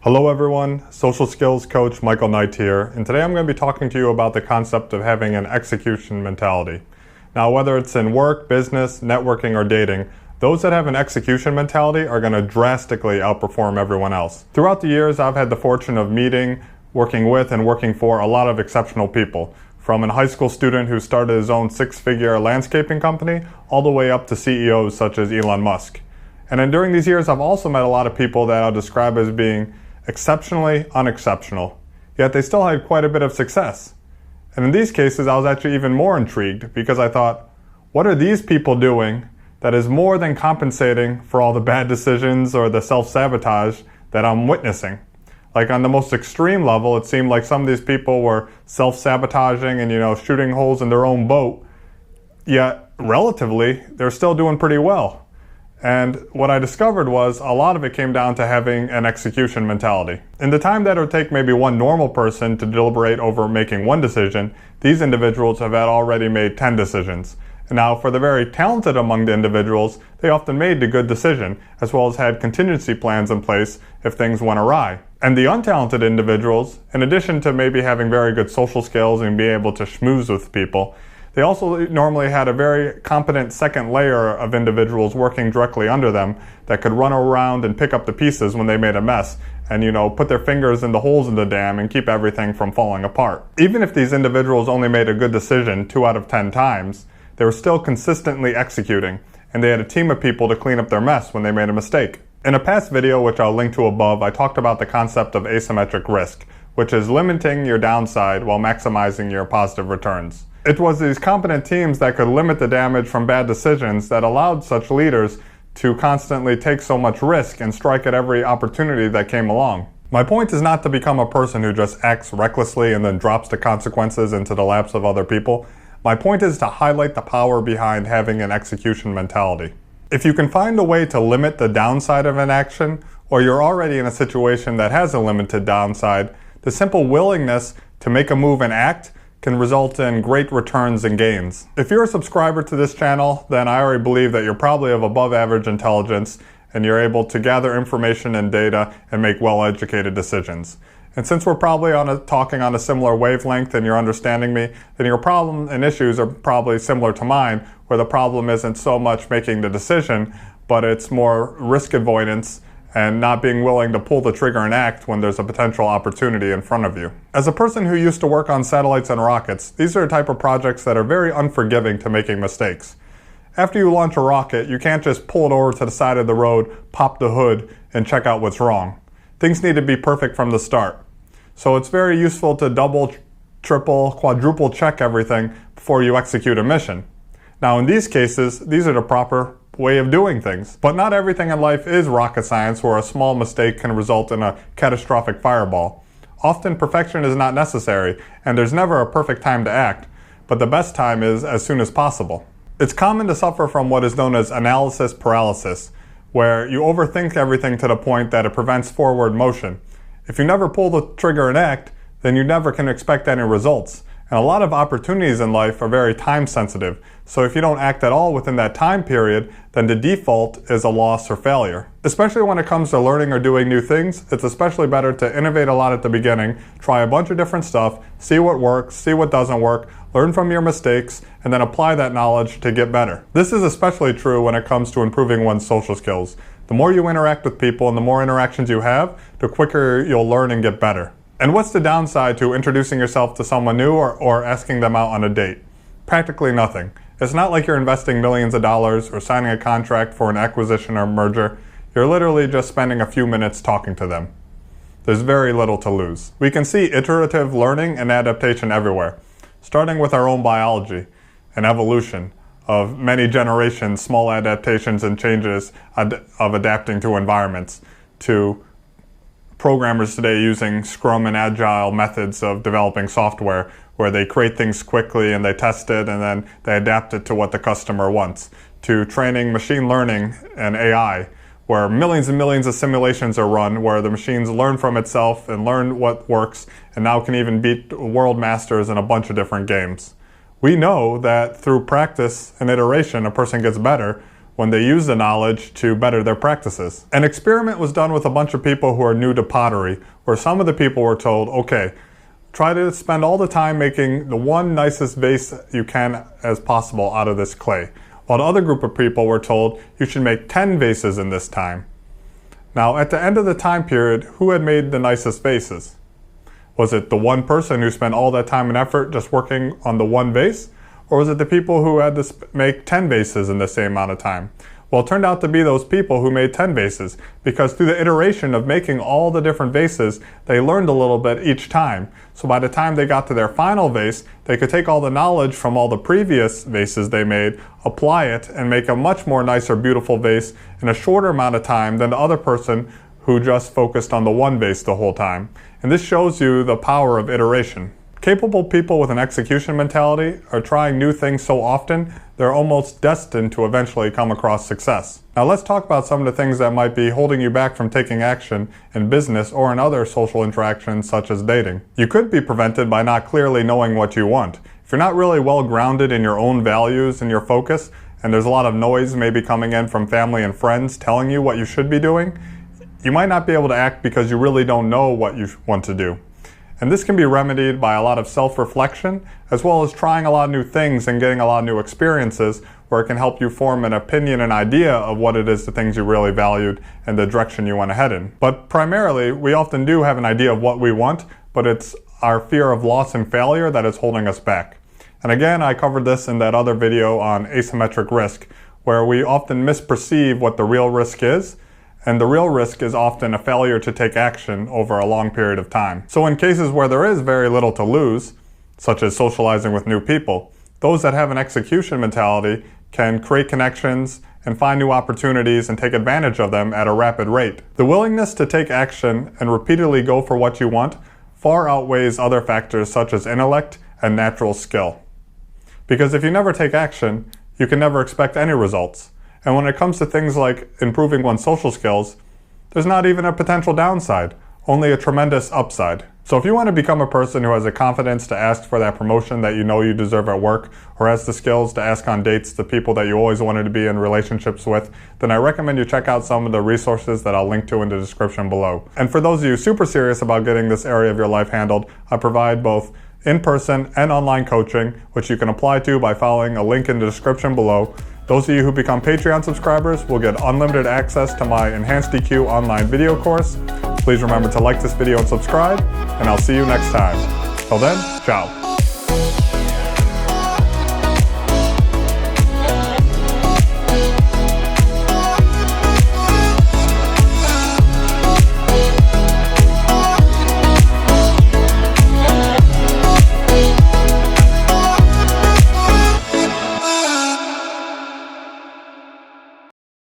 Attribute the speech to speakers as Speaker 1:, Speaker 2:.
Speaker 1: Hello everyone, social skills coach Michael Knight here, and today I'm going to be talking to you about the concept of having an execution mentality. Now, whether it's in work, business, networking, or dating, those that have an execution mentality are going to drastically outperform everyone else. Throughout the years, I've had the fortune of meeting, working with, and working for a lot of exceptional people, from a high school student who started his own six-figure landscaping company, all the way up to CEOs such as Elon Musk. And then during these years, I've also met a lot of people that I'll describe as being exceptionally unexceptional, yet they still had quite a bit of success. And in these cases, I was actually even more intrigued because I thought, what are these people doing that is more than compensating for all the bad decisions or the self-sabotage that I'm witnessing? Like on the most extreme level, it seemed like some of these people were self-sabotaging and, shooting holes in their own boat, yet relatively, they're still doing pretty well. And what I discovered was a lot of it came down to having an execution mentality. In the time that it would take maybe one normal person to deliberate over making one decision, these individuals have had already made 10 decisions. And now for the very talented among the individuals, they often made the good decision, as well as had contingency plans in place if things went awry. And the untalented individuals, in addition to maybe having very good social skills and being able to schmooze with people, they also normally had a very competent second layer of individuals working directly under them that could run around and pick up the pieces when they made a mess and, put their fingers in the holes in the dam and keep everything from falling apart. Even if these individuals only made a good decision 2 out of 10 times, they were still consistently executing, and they had a team of people to clean up their mess when they made a mistake. In a past video, which I'll link to above, I talked about the concept of asymmetric risk, which is limiting your downside while maximizing your positive returns. It was these competent teams that could limit the damage from bad decisions that allowed such leaders to constantly take so much risk and strike at every opportunity that came along. My point is not to become a person who just acts recklessly and then drops the consequences into the laps of other people. My point is to highlight the power behind having an execution mentality. If you can find a way to limit the downside of an action, or you're already in a situation that has a limited downside, the simple willingness to make a move and act can result in great returns and gains. If you're a subscriber to this channel, then I already believe that you're probably of above average intelligence and you're able to gather information and data and make well-educated decisions. And since we're probably talking on a similar wavelength and you're understanding me, then your problem and issues are probably similar to mine, where the problem isn't so much making the decision, but it's more risk avoidance and not being willing to pull the trigger and act when there's a potential opportunity in front of you. As a person who used to work on satellites and rockets, these are the type of projects that are very unforgiving to making mistakes. After you launch a rocket, you can't just pull it over to the side of the road, pop the hood, and check out what's wrong. Things need to be perfect from the start. So it's very useful to double, triple, quadruple check everything before you execute a mission. Now in these cases, these are the proper way of doing things. But not everything in life is rocket science where a small mistake can result in a catastrophic fireball. Often perfection is not necessary, and there's never a perfect time to act, but the best time is as soon as possible. It's common to suffer from what is known as analysis paralysis, where you overthink everything to the point that it prevents forward motion. If you never pull the trigger and act, then you never can expect any results. And a lot of opportunities in life are very time sensitive. So if you don't act at all within that time period, then the default is a loss or failure. Especially when it comes to learning or doing new things, it's especially better to innovate a lot at the beginning, try a bunch of different stuff, see what works, see what doesn't work, learn from your mistakes, and then apply that knowledge to get better. This is especially true when it comes to improving one's social skills. The more you interact with people and the more interactions you have, the quicker you'll learn and get better. And what's the downside to introducing yourself to someone new or asking them out on a date? Practically nothing. It's not like you're investing millions of dollars or signing a contract for an acquisition or merger. You're literally just spending a few minutes talking to them. There's very little to lose. We can see iterative learning and adaptation everywhere, starting with our own biology and evolution of many generations, small adaptations and changes of adapting to environments, to programmers today using Scrum and Agile methods of developing software where they create things quickly and they test it and then they adapt it to what the customer wants, to training machine learning and AI, where millions and millions of simulations are run, where the machines learn from itself and learn what works and now can even beat world masters in a bunch of different games. We know that through practice and iteration, a person gets better when they use the knowledge to better their practices. An experiment was done with a bunch of people who are new to pottery, where some of the people were told, okay, try to spend all the time making the one nicest vase you can as possible out of this clay, while the other group of people were told you should make 10 vases in this time. Now, at the end of the time period, who had made the nicest vases? Was it the one person who spent all that time and effort just working on the one vase? Or was it the people who had to make 10 vases in the same amount of time? Well, it turned out to be those people who made 10 vases, because through the iteration of making all the different vases, they learned a little bit each time. So by the time they got to their final vase, they could take all the knowledge from all the previous vases they made, apply it, and make a much more nicer, beautiful vase in a shorter amount of time than the other person who just focused on the one vase the whole time. And this shows you the power of iteration. Capable people with an execution mentality are trying new things so often, they're almost destined to eventually come across success. Now let's talk about some of the things that might be holding you back from taking action in business or in other social interactions such as dating. You could be prevented by not clearly knowing what you want. If you're not really well grounded in your own values and your focus, and there's a lot of noise maybe coming in from family and friends telling you what you should be doing, you might not be able to act because you really don't know what you want to do. And this can be remedied by a lot of self-reflection, as well as trying a lot of new things and getting a lot of new experiences, where it can help you form an opinion and idea of what it is the things you really valued and the direction you want to head in. But primarily, we often do have an idea of what we want, but it's our fear of loss and failure that is holding us back. And again, I covered this in that other video on asymmetric risk, where we often misperceive what the real risk is, and the real risk is often a failure to take action over a long period of time. So in cases where there is very little to lose, such as socializing with new people, those that have an execution mentality can create connections and find new opportunities and take advantage of them at a rapid rate. The willingness to take action and repeatedly go for what you want far outweighs other factors such as intellect and natural skill. Because if you never take action, you can never expect any results. And when it comes to things like improving one's social skills, there's not even a potential downside, only a tremendous upside. So if you want to become a person who has the confidence to ask for that promotion that you know you deserve at work, or has the skills to ask on dates the people that you always wanted to be in relationships with, then I recommend you check out some of the resources that I'll link to in the description below. And for those of you super serious about getting this area of your life handled, I provide both in-person and online coaching, which you can apply to by following a link in the description below. Those of you who become Patreon subscribers will get unlimited access to my Enhanced EQ online video course. Please remember to like this video and subscribe, and I'll see you next time. Till then, ciao.